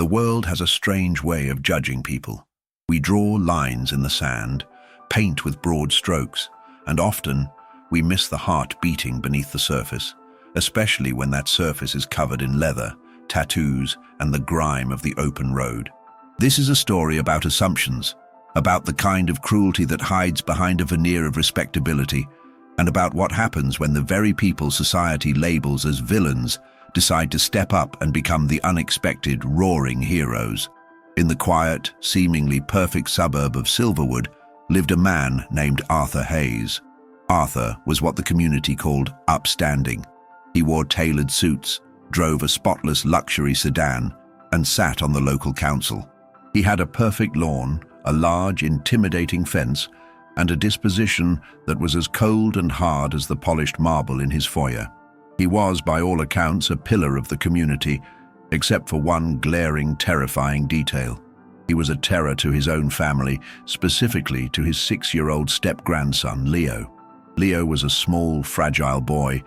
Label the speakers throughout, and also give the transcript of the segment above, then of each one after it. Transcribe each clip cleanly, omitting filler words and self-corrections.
Speaker 1: The world has a strange way of judging people. We draw lines in the sand, paint with broad strokes, and often we miss the heart beating beneath the surface, especially when that surface is covered in leather, tattoos, and the grime of the open road. This is a story about assumptions, about the kind of cruelty that hides behind a veneer of respectability, and about what happens when the very people society labels as villains decide to step up and become the unexpected, roaring heroes. In the quiet, seemingly perfect suburb of Silverwood lived a man named Arthur Hayes. Arthur was what the community called upstanding. He wore tailored suits, drove a spotless luxury sedan, and sat on the local council. He had a perfect lawn, a large, intimidating fence, and a disposition that was as cold and hard as the polished marble in his foyer. He was, by all accounts, a pillar of the community, except for one glaring, terrifying detail. He was a terror to his own family, specifically to his 6-year-old step-grandson, Leo. Leo was a small, fragile boy,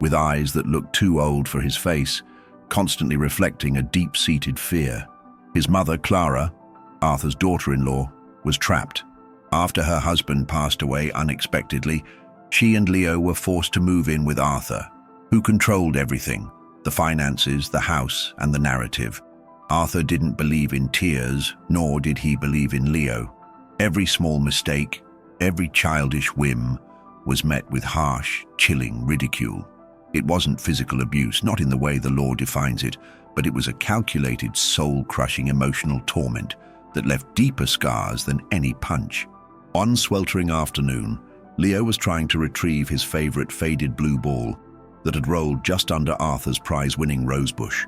Speaker 1: with eyes that looked too old for his face, constantly reflecting a deep-seated fear. His mother, Clara, Arthur's daughter-in-law, was trapped. After her husband passed away unexpectedly, she and Leo were forced to move in with Arthur, who controlled everything: the finances, the house, and the narrative. Arthur didn't believe in tears, nor did he believe in Leo. Every small mistake, every childish whim, was met with harsh, chilling ridicule. It wasn't physical abuse, not in the way the law defines it, but it was a calculated, soul-crushing emotional torment that left deeper scars than any punch. One sweltering afternoon, Leo was trying to retrieve his favorite faded blue ball that had rolled just under Arthur's prize-winning rosebush.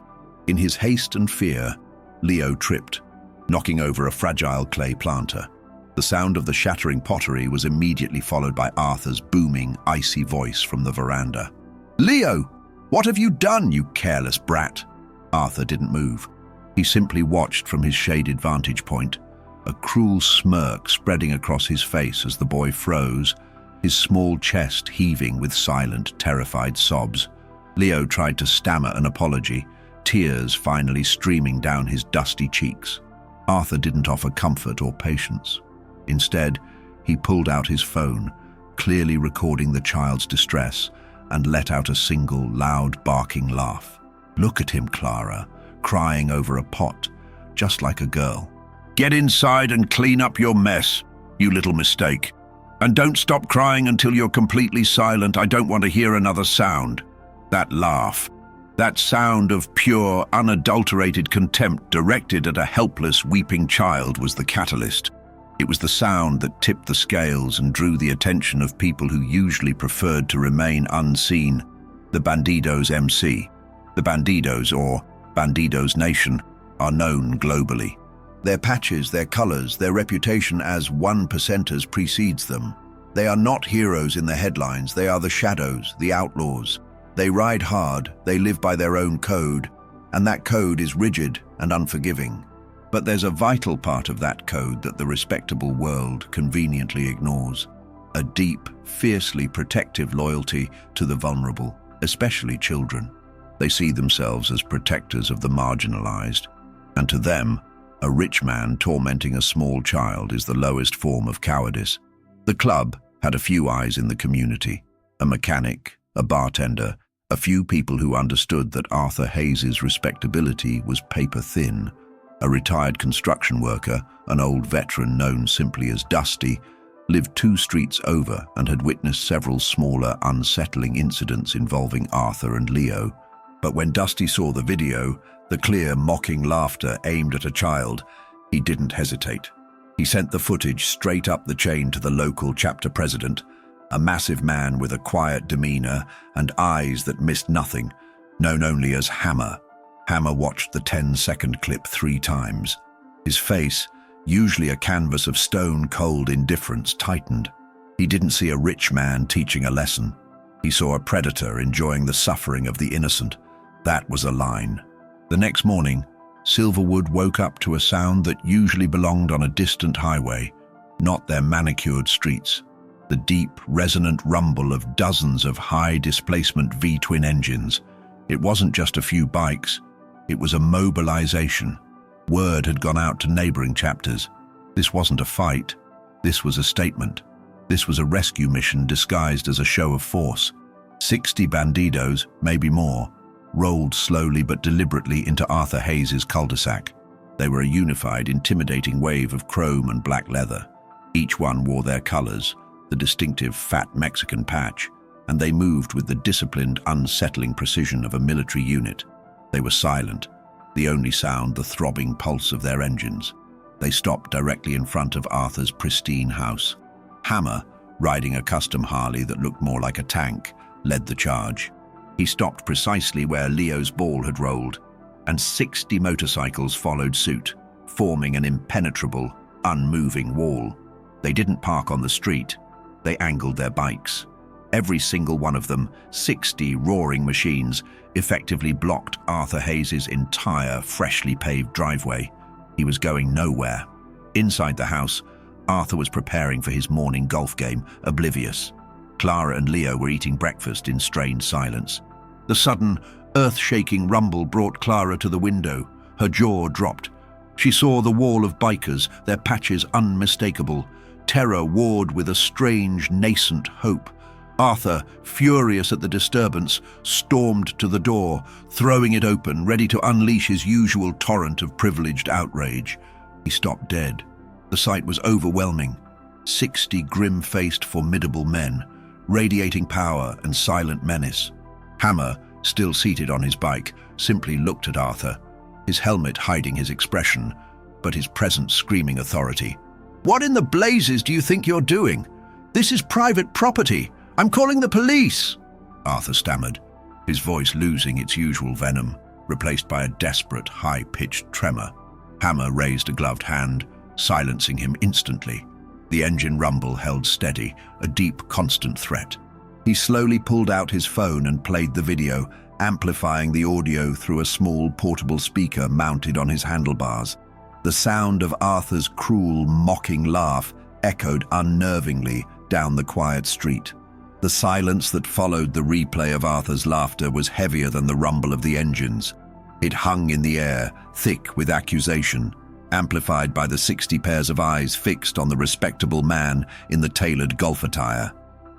Speaker 1: In his haste and fear, Leo tripped, knocking over a fragile clay planter. The sound of the shattering pottery was immediately followed by Arthur's booming, icy voice from the veranda. "Leo, what have you done, you careless brat?" Arthur didn't move. He simply watched from his shaded vantage point, a cruel smirk spreading across his face as the boy froze, his small chest heaving with silent, terrified sobs. Leo tried to stammer an apology, tears finally streaming down his dusty cheeks. Arthur didn't offer comfort or patience. Instead, he pulled out his phone, clearly recording the child's distress, and let out a single, loud, barking laugh. "Look at him, Clara, crying over a pot, just like a girl. Get inside and clean up your mess, you little mistake. And don't stop crying until you're completely silent. I don't want to hear another sound." That laugh, that sound of pure, unadulterated contempt directed at a helpless, weeping child, was the catalyst. It was the sound that tipped the scales and drew the attention of people who usually preferred to remain unseen: the Bandidos MC. The Bandidos, or Bandidos Nation, are known globally. Their patches, their colors, their reputation as 1%ers precedes them. They are not heroes in the headlines, they are the shadows, the outlaws. They ride hard, they live by their own code, and that code is rigid and unforgiving. But there's a vital part of that code that the respectable world conveniently ignores: a deep, fiercely protective loyalty to the vulnerable, especially children. They see themselves as protectors of the marginalized, and to them, a rich man tormenting a small child is the lowest form of cowardice. The club had a few eyes in the community: a mechanic, a bartender, a few people who understood that Arthur Hayes's respectability was paper-thin. A retired construction worker, an old veteran known simply as Dusty, lived 2 streets over and had witnessed several smaller, unsettling incidents involving Arthur and Leo. But when Dusty saw the video, the clear, mocking laughter aimed at a child, he didn't hesitate. He sent the footage straight up the chain to the local chapter president, a massive man with a quiet demeanor and eyes that missed nothing, known only as Hammer. Hammer watched the 10-second clip 3 times. His face, usually a canvas of stone-cold indifference, tightened. He didn't see a rich man teaching a lesson. He saw a predator enjoying the suffering of the innocent. That was a line. The next morning, Silverwood woke up to a sound that usually belonged on a distant highway, not their manicured streets: the deep, resonant rumble of dozens of high-displacement V-twin engines. It wasn't just a few bikes, it was a mobilization. Word had gone out to neighboring chapters. This wasn't a fight. This was a statement. This was a rescue mission disguised as a show of force. 60 bandidos, maybe more, rolled slowly but deliberately into Arthur Hayes's cul-de-sac. They were a unified, intimidating wave of chrome and black leather. Each one wore their colors, the distinctive fat Mexican patch, and they moved with the disciplined, unsettling precision of a military unit. They were silent, the only sound the throbbing pulse of their engines. They stopped directly in front of Arthur's pristine house. Hammer, riding a custom Harley that looked more like a tank, led the charge. He stopped precisely where Leo's ball had rolled, and 60 motorcycles followed suit, forming an impenetrable, unmoving wall. They didn't park on the street. They angled their bikes. Every single one of them, 60 roaring machines, effectively blocked Arthur Hayes's entire freshly paved driveway. He was going nowhere. Inside the house, Arthur was preparing for his morning golf game, oblivious. Clara and Leo were eating breakfast in strained silence. The sudden, earth-shaking rumble brought Clara to the window. Her jaw dropped. She saw the wall of bikers, their patches unmistakable. Terror warred with a strange, nascent hope. Arthur, furious at the disturbance, stormed to the door, throwing it open, ready to unleash his usual torrent of privileged outrage. He stopped dead. The sight was overwhelming. 60 grim-faced, formidable men, radiating power and silent menace. Hammer, still seated on his bike, simply looked at Arthur, his helmet hiding his expression, but his presence screaming authority. "What in the blazes do you think you're doing? This is private property. I'm calling the police," Arthur stammered, his voice losing its usual venom, replaced by a desperate, high-pitched tremor. Hammer raised a gloved hand, silencing him instantly. The engine rumble held steady, a deep, constant threat. He slowly pulled out his phone and played the video, amplifying the audio through a small portable speaker mounted on his handlebars. The sound of Arthur's cruel, mocking laugh echoed unnervingly down the quiet street. The silence that followed the replay of Arthur's laughter was heavier than the rumble of the engines. It hung in the air, thick with accusation, amplified by the 60 pairs of eyes fixed on the respectable man in the tailored golf attire.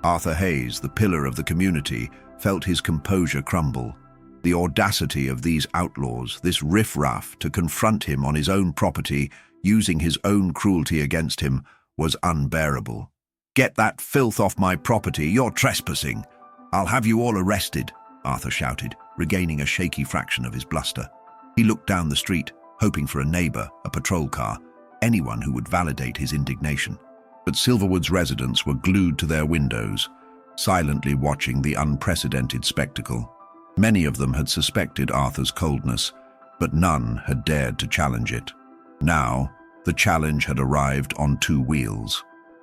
Speaker 1: Arthur Hayes, the pillar of the community, felt his composure crumble. The audacity of these outlaws, this riffraff, to confront him on his own property, using his own cruelty against him, was unbearable. "Get that filth off my property, you're trespassing. I'll have you all arrested," Arthur shouted, regaining a shaky fraction of his bluster. He looked down the street, hoping for a neighbor, a patrol car, anyone who would validate his indignation. But Silverwood's residents were glued to their windows, silently watching the unprecedented spectacle. Many of them had suspected Arthur's coldness, but none had dared to challenge it. Now, the challenge had arrived on two wheels.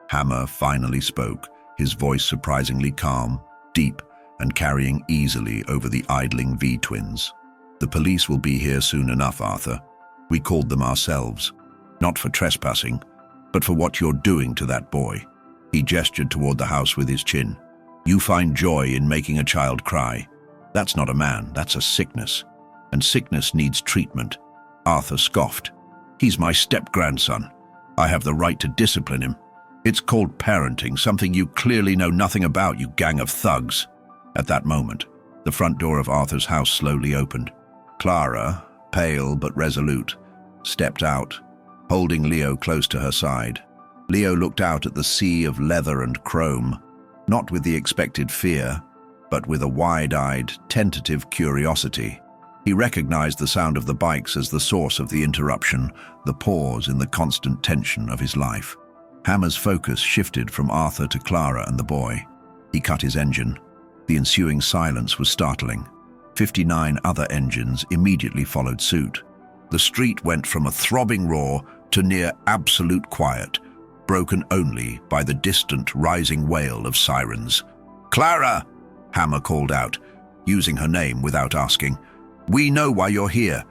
Speaker 1: Hammer finally spoke, his voice surprisingly calm, deep, and carrying easily over the idling V-twins. "The police will be here soon enough, Arthur. We called them ourselves. Not for trespassing, but for what you're doing to that boy." He gestured toward the house with his chin. "You find joy in making a child cry. That's not a man, that's a sickness. And sickness needs treatment." Arthur scoffed. "He's my step-grandson. I have the right to discipline him. It's called parenting, something you clearly know nothing about, you gang of thugs." At that moment, the front door of Arthur's house slowly opened. Clara, pale but resolute, stepped out, holding Leo close to her side. Leo looked out at the sea of leather and chrome, not with the expected fear, but with a wide-eyed, tentative curiosity. He recognized the sound of the bikes as the source of the interruption, the pause in the constant tension of his life. Hammer's focus shifted from Arthur to Clara and the boy. He cut his engine. The ensuing silence was startling. 59 other engines immediately followed suit. The street went from a throbbing roar to near absolute quiet, broken only by the distant rising wail of sirens. "Clara!" Hammer called out, using her name without asking. "We know why you're here.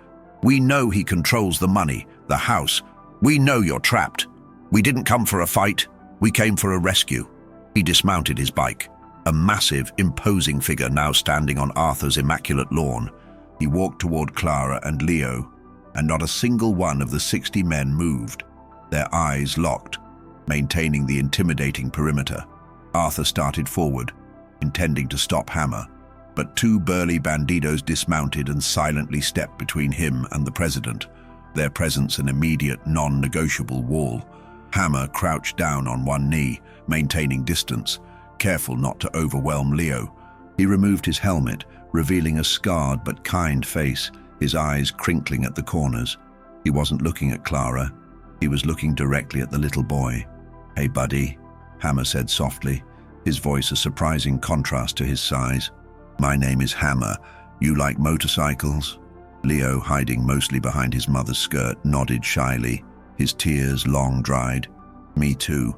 Speaker 1: We know he controls the money, the house. We know you're trapped. We didn't come for a fight. We came for a rescue." He dismounted his bike, a massive, imposing figure now standing on Arthur's immaculate lawn. He walked toward Clara and Leo, and not a single one of the 60 men moved, their eyes locked, maintaining the intimidating perimeter. Arthur started forward, intending to stop Hammer, but two burly bandidos dismounted and silently stepped between him and the president, their presence an immediate, non-negotiable wall. Hammer crouched down on one knee, maintaining distance, careful not to overwhelm Leo. He removed his helmet, revealing a scarred but kind face, his eyes crinkling at the corners. He wasn't looking at Clara. He was looking directly at the little boy. "Hey, buddy," Hammer said softly, his voice a surprising contrast to his size. "My name is Hammer. You like motorcycles?" Leo, hiding mostly behind his mother's skirt, nodded shyly, his tears long dried. "Me too.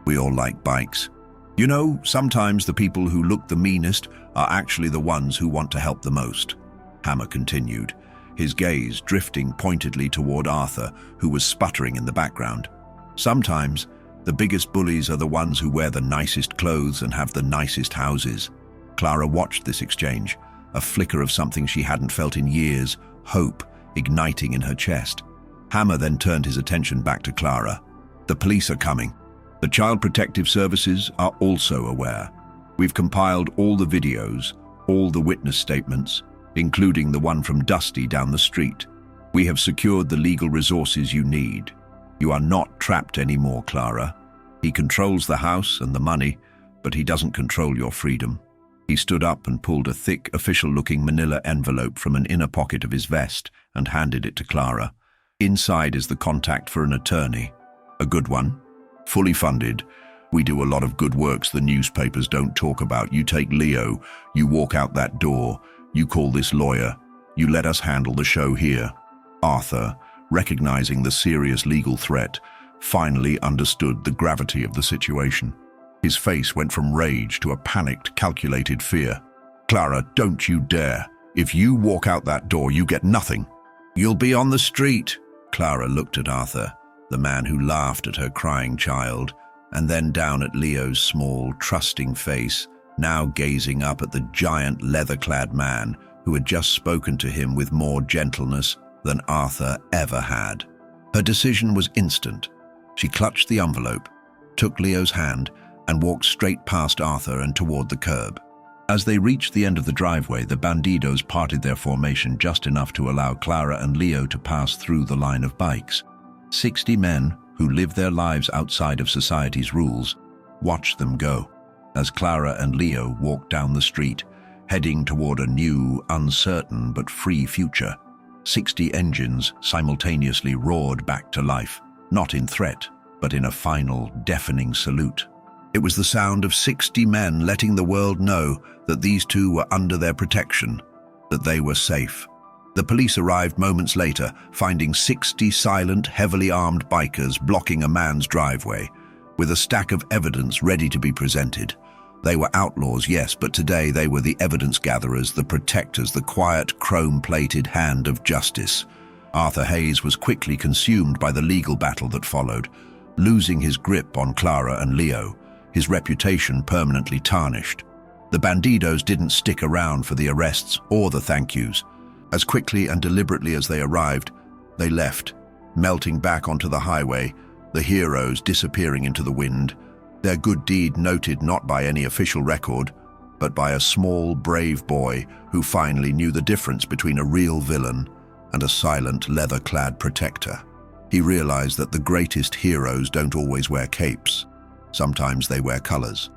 Speaker 1: We all like bikes. You know, sometimes the people who look the meanest are actually the ones who want to help the most," Hammer continued, his gaze drifting pointedly toward Arthur, who was sputtering in the background. "Sometimes, the biggest bullies are the ones who wear the nicest clothes and have the nicest houses." Clara watched this exchange, a flicker of something she hadn't felt in years, hope igniting in her chest. Hammer then turned his attention back to Clara. "The police are coming. The Child Protective Services are also aware. We've compiled all the videos, all the witness statements, including the one from Dusty down the street. We have secured the legal resources you need. You are not trapped anymore, Clara. He controls the house and the money, but he doesn't control your freedom." He stood up and pulled a thick, official-looking manila envelope from an inner pocket of his vest and handed it to Clara. "Inside is the contact for an attorney. A good one. Fully funded. We do a lot of good works the newspapers don't talk about. You take Leo, you walk out that door, you call this lawyer, you let us handle the show here." Arthur, recognizing the serious legal threat, finally understood the gravity of the situation. His face went from rage to a panicked, calculated fear. "Clara, don't you dare. If you walk out that door, you get nothing. You'll be on the street." Clara looked at Arthur, the man who laughed at her crying child, and then down at Leo's small, trusting face, now gazing up at the giant leather-clad man who had just spoken to him with more gentleness than Arthur ever had. Her decision was instant. She clutched the envelope, took Leo's hand, and walked straight past Arthur and toward the curb. As they reached the end of the driveway, the bandidos parted their formation just enough to allow Clara and Leo to pass through the line of bikes. 60 men who lived their lives outside of society's rules watched them go, as Clara and Leo walked down the street, heading toward a new, uncertain but free future. 60 engines simultaneously roared back to life, not in threat, but in a final, deafening salute. It was the sound of 60 men letting the world know that these two were under their protection, that they were safe. The police arrived moments later, finding 60 silent, heavily armed bikers blocking a man's driveway, with a stack of evidence ready to be presented. They were outlaws, yes, but today they were the evidence gatherers, the protectors, the quiet, chrome-plated hand of justice. Arthur Hayes was quickly consumed by the legal battle that followed, losing his grip on Clara and Leo, his reputation permanently tarnished. The bandidos didn't stick around for the arrests or the thank yous. As quickly and deliberately as they arrived, they left, melting back onto the highway, the heroes disappearing into the wind, their good deed noted not by any official record, but by a small, brave boy who finally knew the difference between a real villain and a silent, leather-clad protector. He realized that the greatest heroes don't always wear capes. Sometimes they wear colors.